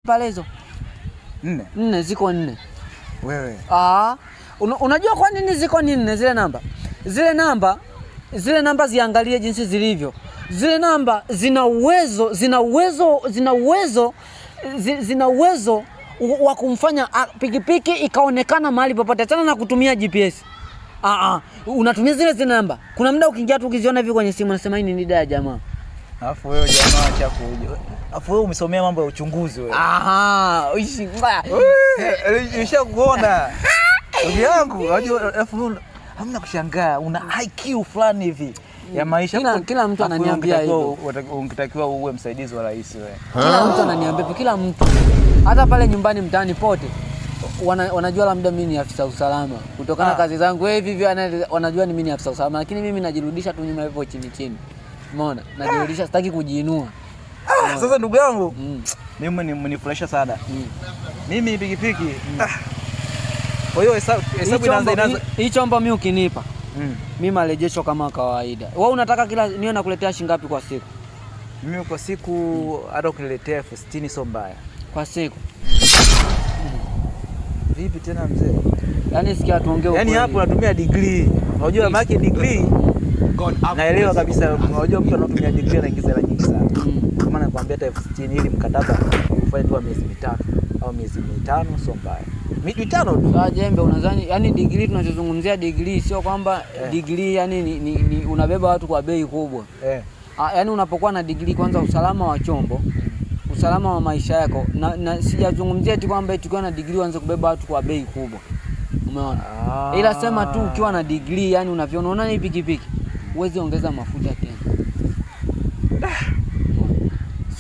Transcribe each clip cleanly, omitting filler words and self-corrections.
Pale hizo 4 ziko 4. Wewe. Unajua kwa nini ziko 4 zile namba? Zile namba ziangalie jinsi zilivyo. Zile namba zina uwezo wa kumfanya pikipiki ikaonekana mahali popote sana na kutumia GPS. Unatumia zile namba. Kuna muda ukiingia tu ukiziona hivi kwenye simu unasema hii ni nida ya jamaa. Alafu wewe jamaa cha kuja. Alafu wewe umesomea mambo ya uchunguzi wewe. Uishi. Nishakuona. Ndugu yangu, unajua alafu hamna kushangaa, una IQ fulani hivi ya maisha. Kila mtu ananiambia hivyo. Ungetakiwa uwe msaidizi wa rais wewe. Kila mtu ananiambia, kila mtu. Hata pale nyumbani mtaani pote wanajua labda mimi ni afisa usalama. Kutokana na kazi zangu hivi wanajua ni mimi ni afisa usalama, lakini mimi najirudisha tu nyuma hivyo chini. Umeona? Najirudisha, sitaki kujiinua. Sasa ndugu yangu, mimi mnifurahisha sana. Mimi pikipiki. Kwa hiyo hesabu inaanza. Hii chombo mimi ukinipa, mimi marejesho kama kawaida. Wewe unataka kila niwe nakuletea shilingi ngapi kwa siku? Mimi kwa siku hata ukiniletea 60 sio mbaya. Kwa siku. Vipi tena mzee? Yaani sikia tuongee ukweli. Yaani hapo natumia degree. Unajua maana degree naelewa kabisa. Unajua mtu anatumia degree anaingiza hela nyingi sana. Kama nakwambia hata 60 ili mkataba ufanye tu miezi 3 au miezi 5 sio mbaya. Miezi 5 tu. Jembe unadhani yani degree tunachozungumzia degree sio kwamba degree yani ni unabeba watu kwa bei kubwa. Yaani unapokuwa na degree kwanza usalama wa chombo, usalama wa maisha yako na sijazungumzia eti kwamba tukiwa na degree uanze kubeba watu kwa bei kubwa. Umeona? Ila sema tu ukiwa na degree yani unavyoona unaona hii pikipiki uweze ongeza mafuta tena.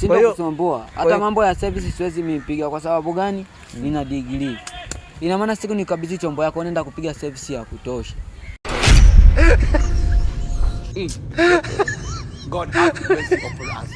Sio kusumbua. Hata mambo ya service siwezi mipiga kwa sababu gani? Nina degree. Ina maana siku nikabidhi chombo yako nenda kupiga service ya kutosha. God have mercy upon us.